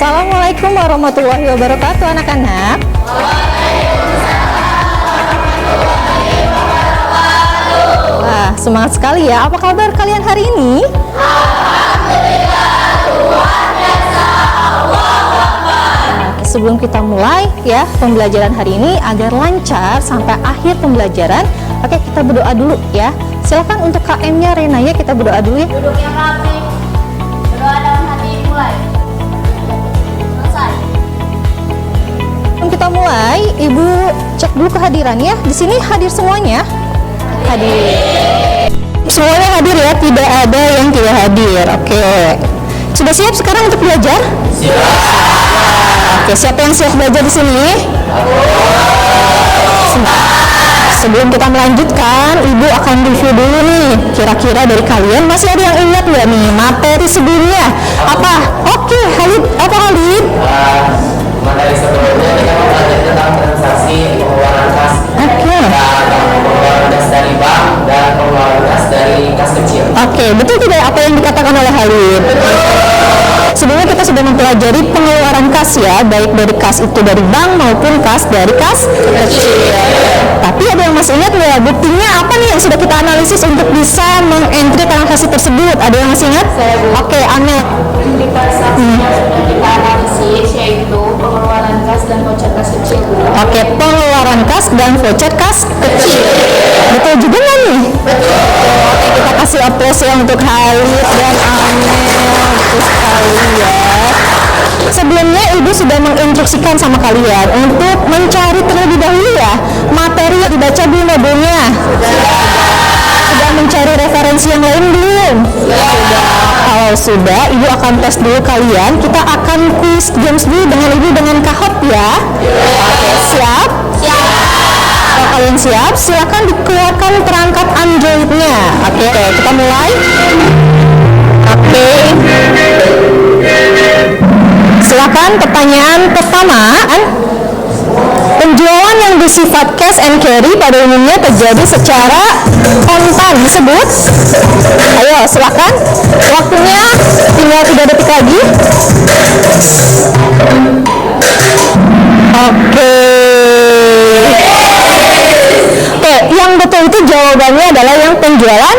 Assalamualaikum warahmatullahi wabarakatuh anak-anak. Wah, semangat sekali ya. Apa kabar kalian hari ini? Sebelum kita mulai ya pembelajaran hari ini agar lancar sampai akhir pembelajaran, oke kita berdoa dulu ya. Silakan untuk KM-nya Renaya kita berdoa dulu ya. Duduk yang rapi, berdoa dalam hati, mulai. Selesai. Sebelum kita mulai, Ibu cek dulu kehadiran ya. Di sini hadir semuanya? Hadir. Semuanya hadir ya, tidak ada yang tidak hadir. Oke. Sudah siap sekarang untuk belajar? Siap. Oke, siapa yang siap belajar di sini? Sebelum kita melanjutkan, Ibu akan review dulu nih. Kira-kira dari kalian masih ada yang ingat nggak nih materi sebelumnya? Apa? Oke, Halid. Apa Halid? Materi sebelumnya kita mempelajari tentang transaksi pengeluaran kas. Oke. Pengeluaran kas dari bank dan pengeluaran kas dari kas kecil. Oke, betul tidak apa yang dikatakan oleh Halid? Sebelumnya kita sudah mempelajari pengeluaran kas ya, baik dari kas itu dari bank maupun kas dari kas kecil. Tapi ada yang masih ingat nggak? Buktinya apa nih yang sudah kita analisis untuk bisa mengentry transaksi tersebut? Ada yang masih ingat? Oke, Amel. Di transaksinya sudah kita analisis, yaitu pengeluaran kas dan voucher kas kecil. Oke, pengeluaran kas dan voucher kas kecil. Betul juga nggak nih? Betul. Oke, kita kasih aplaus ya untuk Halid dan Amel. Betul sekali ya. Sebelumnya Ibu sudah menginstruksikan sama kalian untuk mencari terlebih dahulu ya materi yang dibaca di modulnya. Sudah mencari referensi yang lain belum? Sudah. Kalau sudah, Ibu akan tes dulu kalian. Kita akan quiz games dulu dengan Ibu dengan Kahot ya. Oke, siap? Siap. Kalau kalian siap, silakan dikeluarkan perangkat Android-nya. Oke, kita mulai. Oke. Silakan pertanyaan pertama. Penjualan yang bersifat cash and carry pada umumnya terjadi secara kontan disebut. Ayo silakan. Waktunya tinggal 3 detik lagi. Oke. Oke, yang betul itu jawabannya adalah yang penjualan.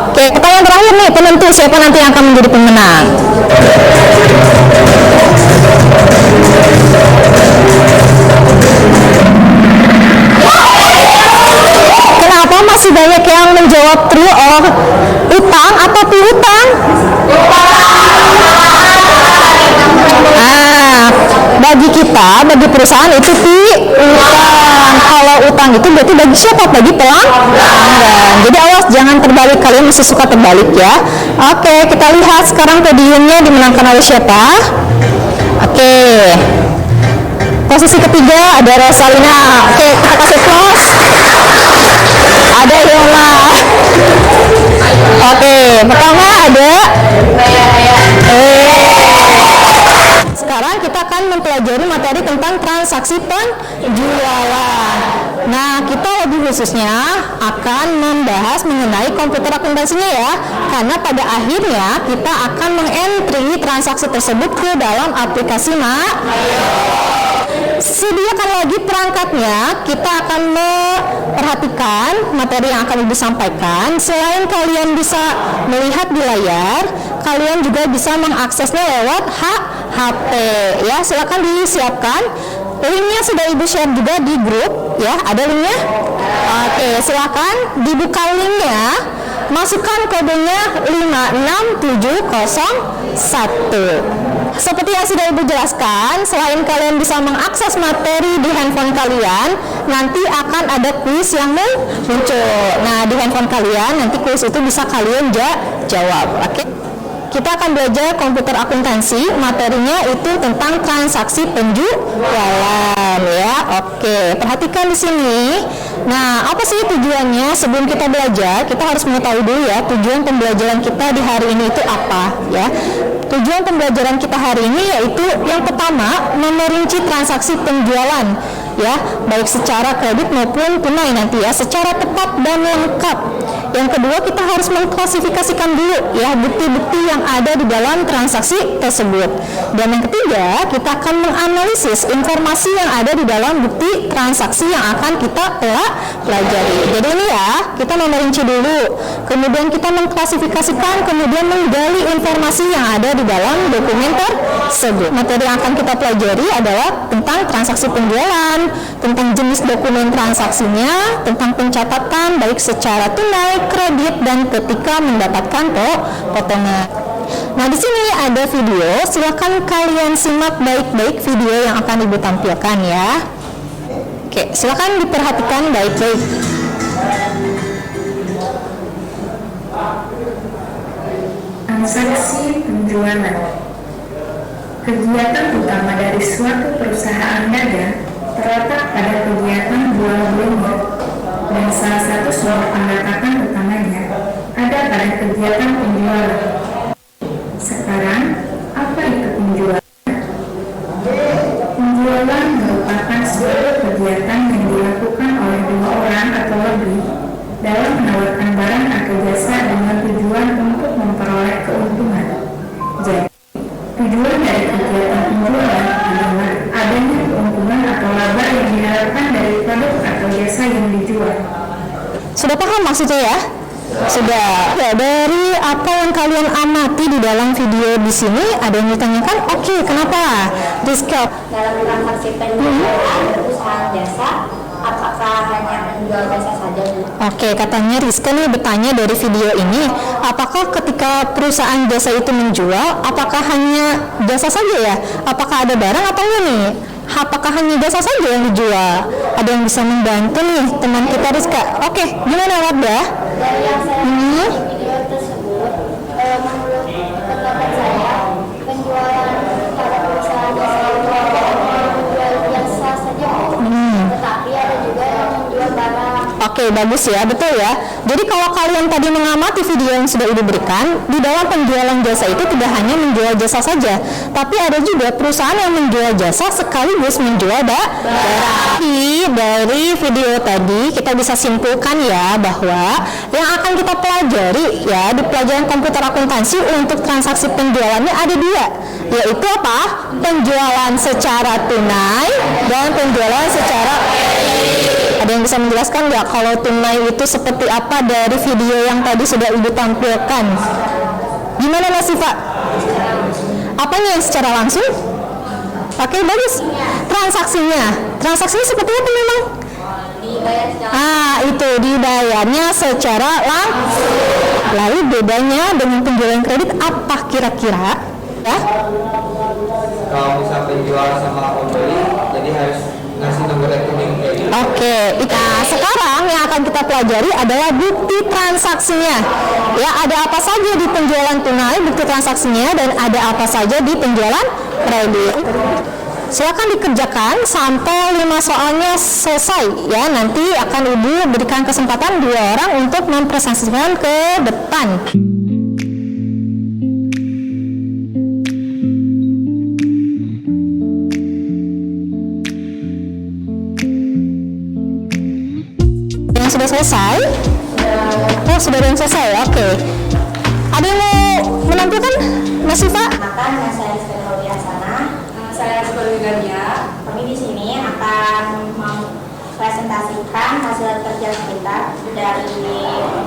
Oke, pertanyaan terakhir nih, penentu siapa nanti yang akan menjadi pemenang. Kenapa masih banyak yang menjawab true or utang atau piutang? Bagi kita, bagi perusahaan itu piutang. Kalau utang itu berarti bagi siapa? Bagi pelanggan. Jadi awas jangan terbalik, kalian masih suka terbalik ya. Oke, kita lihat sekarang podiumnya dimenangkan oleh siapa? Oke. Posisi ketiga ada Rosalina. Oke, kita kasih plus. Ada Yola. Oke, pertama ada Sekarang kita akan mempelajari materi tentang transaksi penjualan. Nah, kita lebih khususnya akan membahas mengenai komputer akuntansinya ya. Karena pada akhirnya kita akan mengentry transaksi tersebut ke dalam aplikasi Sediakan lagi perangkatnya, kita akan memperhatikan materi yang akan Ibu sampaikan. Selain kalian bisa melihat di layar, kalian juga bisa mengaksesnya lewat HP ya. Silakan disiapkan. Linknya sudah Ibu share juga di grup ya, ada linknya. Oke, silakan dibuka linknya. Masukkan kodenya 56701. Seperti yang sudah Ibu jelaskan, selain kalian bisa mengakses materi di handphone kalian, nanti akan ada kuis yang muncul. Nah, di handphone kalian nanti kuis itu bisa kalian jawab. Oke. Kita akan belajar komputer akuntansi, materinya itu tentang transaksi penjualan ya. Oke, perhatikan di sini. Nah, apa sih tujuannya? Sebelum kita belajar, kita harus mengetahui dulu ya tujuan pembelajaran kita di hari ini itu apa ya. Tujuan pembelajaran kita hari ini yaitu yang pertama, memerinci transaksi penjualan. ya, baik secara kredit maupun tunai nanti ya, secara tepat dan lengkap. Yang kedua, kita harus mengklasifikasikan dulu ya bukti-bukti yang ada di dalam transaksi tersebut. Dan yang ketiga, kita akan menganalisis informasi yang ada di dalam bukti transaksi yang akan kita pelajari. Jadi ini ya, kita memerinci dulu, kemudian kita mengklasifikasikan, kemudian menggali informasi yang ada di dalam dokumen tersebut. Materi yang akan kita pelajari adalah tentang transaksi penjualan, tentang jenis dokumen transaksinya, tentang pencatatan baik secara tunai, kredit, dan ketika mendapatkan potongan. Nah, di sini ada video, silakan kalian simak baik-baik video yang akan Ibu tampilkan ya. Oke, silakan diperhatikan baik-baik. Transaksi penjualan. Kegiatan utama dari suatu perusahaan dagang terletak pada kegiatan jual-beli, dan salah satu sumber pendapatan utamanya ada pada kegiatan penjualan. Sekarang, apa itu penjualan? Penjualan merupakan suatu kegiatan yang dilakukan oleh dua orang atau lebih dalam menawarkan barang atau jasa dengan tujuan untuk memperoleh keuntungan. Jadi, tujuan dari kegiatan penjualan adalah adanya keuntungan atau laba yang diharapkan dari produk atau jasa yang dijual. Sudah paham maksudnya ya? Sudah. Ya, dari apa yang kalian amati di dalam video di sini, ada yang ditanyakan, oke, kenapa? Rizka. Dalam transaksi penjualan perusahaan jasa, apakah hanya menjual jasa saja? Oke, katanya Rizka nih bertanya dari video ini, apakah ketika perusahaan jasa itu menjual, apakah hanya jasa saja ya? Apakah ada barang atau enggak nih? Apakah hanya jasa saja yang dijual? Ada yang bisa membantu nih teman kita Rizka? Oke, gimana Rabda? Dari yang saya lihat di video tersebut, menurut pendapat saya, penjualan pada perusahaan jasa itu menjual jasa saja, tetapi ada juga yang menjual barang. Oke, bagus ya, betul ya. Jadi kalau kalian tadi mengamati video yang sudah diberikan, di dalam penjualan jasa itu tidak hanya menjual jasa saja, tapi ada juga perusahaan yang menjual jasa sekaligus menjual barang. Jadi dari video tadi kita bisa simpulkan ya bahwa yang akan kita pelajari ya di pelajaran komputer akuntansi untuk transaksi penjualannya ada dua, yaitu apa? Penjualan secara tunai dan penjualan secara Ada yang bisa menjelaskan nggak kalau tunai itu seperti apa dari video yang tadi sudah Ibu tampilkan? Gimana Mas Siva? Apanya yang secara langsung? Oke, bagus. Transaksinya seperti apa memang? Itu dibayarnya secara langsung. Lalu bedanya dengan penjualan kredit apa kira-kira? Ya? Kalau bisa penjual sama pembeli, jadi harus ngasih nomor rekening kayak gitu. Oke, nah sekarang yang akan kita pelajari adalah bukti transaksinya. Ya, ada apa saja di penjualan tunai bukti transaksinya dan ada apa saja di penjualan kredit. Silakan dikerjakan sampai 5 soalnya selesai ya. Nanti akan Ibu berikan kesempatan 2 orang untuk mempresentasikan ke depan. Yang sudah selesai? Oh, sudah ada yang selesai. Oke. Ada yang mau menampilkan, Mas Siva? Maka saya sebagai Biasana, saya sebagai Galia. Kami di sini akan mempresentasikan hasil kerja kita dari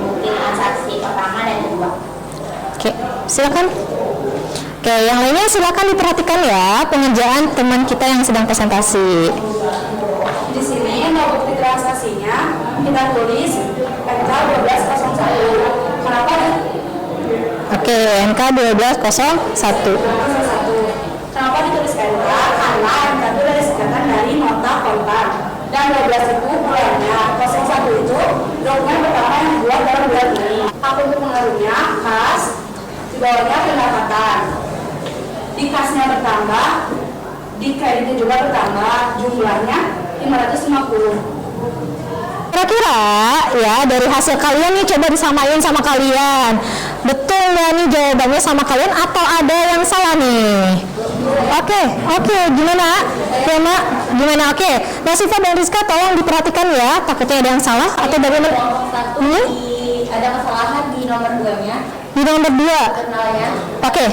bukti transaksi pertama dan kedua. Oke, silakan. Oke, yang lainnya silakan diperhatikan ya pengerjaan teman kita yang sedang presentasi. Di sini untuk bukti transaksinya kita tulis NK 1201. Kenapa? Oke, NK 1201. Kenapa ditulis NK? Karena NK itu dari singkatan dari nota kontak, dan 12 itu bulannya, 01 itu dokumen pertama yang dibuat dalam bulan ini. Apa untuk pengaruhnya? Kas, di bawahnya pendapatan. Di kasnya bertambah, di kreditnya juga bertambah, jumlahnya 550. Kira-kira ya dari hasil kalian nih coba disamain sama kalian. Betul nggak nih jawabannya sama kalian atau ada yang salah nih? Oke, gimana? Ya, Mak? Gimana? Oke. Nah, Siva dan Rizka tolong diperhatikan ya, takutnya ada yang salah atau bagaimana? Ada kesalahan di nomor 2-nya. Di nomor 2. Jurnalnya. Oke.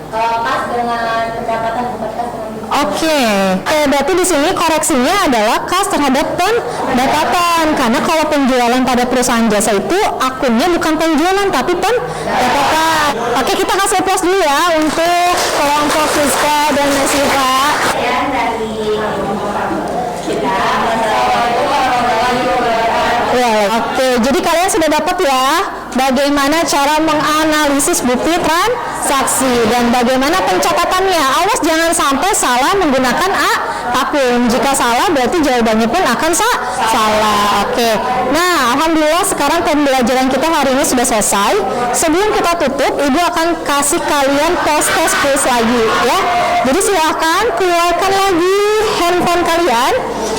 Pas dengan pendapatan bukan kas dengan Oke, berarti di sini koreksinya adalah kas terhadap pendapatan. Karena kalau penjualan pada perusahaan jasa itu akunnya bukan penjualan tapi pendapatan. Oke, kita kasih plus dulu ya untuk kelompok Rizka dan Nasifa. dari kita. Ya, oke. Jadi kalian sudah dapat ya bagaimana cara menganalisis bukti transaksi dan bagaimana pencatatannya. Awas jangan sampai salah menggunakan akun. Jika salah berarti jawabannya pun akan salah. Oke. Nah, alhamdulillah sekarang pembelajaran kita hari ini sudah selesai. Sebelum kita tutup, Ibu akan kasih kalian tes quiz lagi ya. Jadi silahkan keluarkan lagi handphone kalian.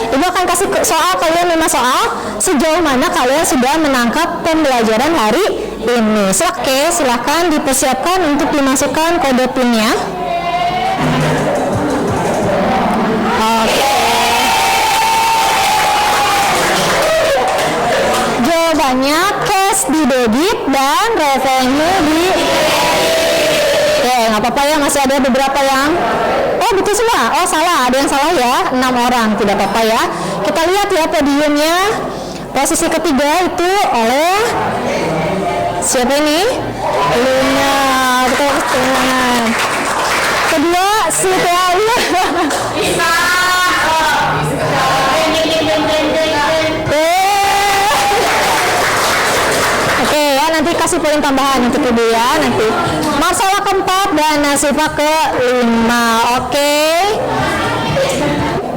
Ibu akan kasih soal kalian 5 soal. Sejauh mana kalian sudah menangkap pembelajaran hari ini. Oke, silahkan dipersiapkan untuk dimasukkan kode PIN-nya. Oke. Jawabannya cash di debit dan revenue di nggak apa-apa ya, masih ada beberapa yang betul semua. Salah, ada yang salah ya, 6 orang, tidak apa-apa ya. Kita lihat ya podiumnya. Posisi ketiga itu oleh siapa ini? Luna. Betul, tangan. Kedua si Tealia. Oke ya, nanti kasih poin tambahan untuk Ibu ya nanti. Marcella keempat dan Nasifa ke-5.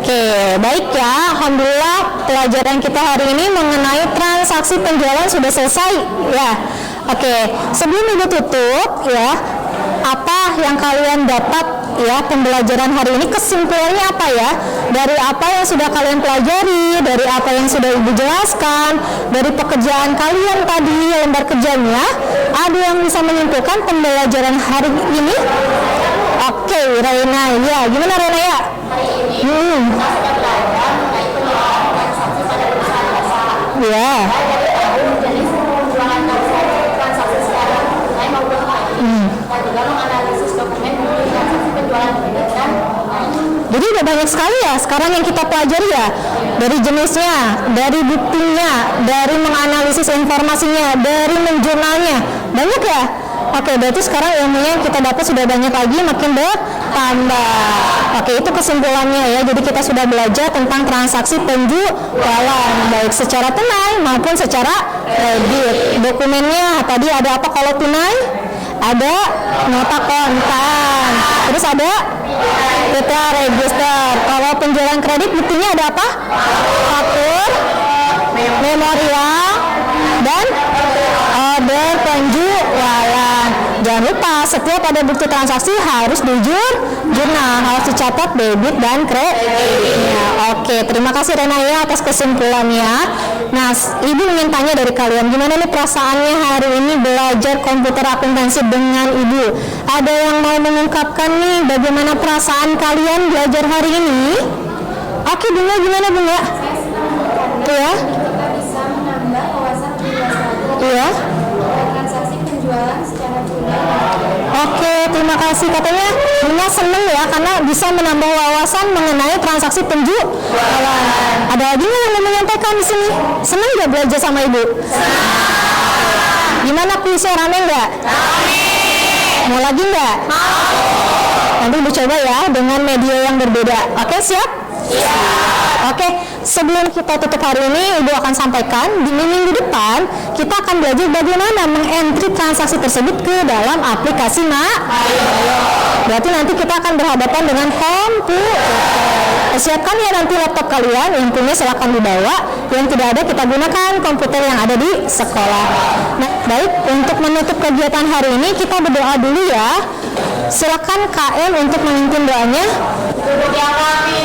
Oke, baik ya. Alhamdulillah pelajaran kita hari ini mengenai transaksi penjualan sudah selesai ya. Oke, sebelum Ibu tutup ya, apa yang kalian dapat ya pembelajaran hari ini, kesimpulannya apa ya dari apa yang sudah kalian pelajari, dari apa yang sudah Ibu jelaskan, dari pekerjaan kalian tadi lembar kerjanya, ada yang bisa menyimpulkan pembelajaran hari ini? Oke, Reina ya, gimana Reina ya? Ya. Jadi udah banyak sekali ya sekarang yang kita pelajari ya, dari jenisnya, dari buktinya, dari menganalisis informasinya, dari menjurnalnya, banyak ya. Oke, berarti sekarang ilmunya yang kita dapat sudah banyak lagi, makin bertambah. Oke, itu kesimpulannya ya. Jadi kita sudah belajar tentang transaksi penjualan, baik secara tunai maupun secara kredit. Dokumennya tadi ada apa kalau tunai? Ada nota kontan, terus ada data register. Kalau penjualan kredit buktinya ada apa? Faktur, memorial, dan order penjualan. Jangan lupa setiap ada bukti transaksi harus jurnal, harus dicatat debit dan kreditnya. Oke, terima kasih Rena ya atas kesimpulannya. Nah, Ibu ingin tanya dari kalian, gimana nih perasaannya hari ini belajar komputer akuntansi dengan Ibu? Ada yang mau mengungkapkan nih bagaimana perasaan kalian belajar hari ini? Oke, Bunga, gimana Bunga? Iya? Kita bisa menambah wawasan Iya? transaksi penjualan secara tunai. Oke, terima kasih. Katanya Bunga seneng ya karena bisa menambah wawasan mengenai transaksi penjualan. Ada lagi nggak yang mau menyampaikan di sini? Seneng nggak belajar sama Ibu? Gimana kuisnya, rame nggak? Mau lagi nggak? Nanti Ibu coba ya dengan media yang berbeda. Oke, siap? Oke, sebelum kita tutup hari ini, Ibu akan sampaikan di minggu depan kita akan belajar bagaimana mengentry transaksi tersebut ke dalam aplikasi Berarti nanti kita akan berhadapan dengan komputer. Siapkan ya nanti laptop kalian, yang punya silakan dibawa, yang tidak ada kita gunakan komputer yang ada di sekolah. Nah, baik, untuk menutup kegiatan hari ini kita berdoa dulu ya. Silakan KM untuk memimpin doanya. Yang kami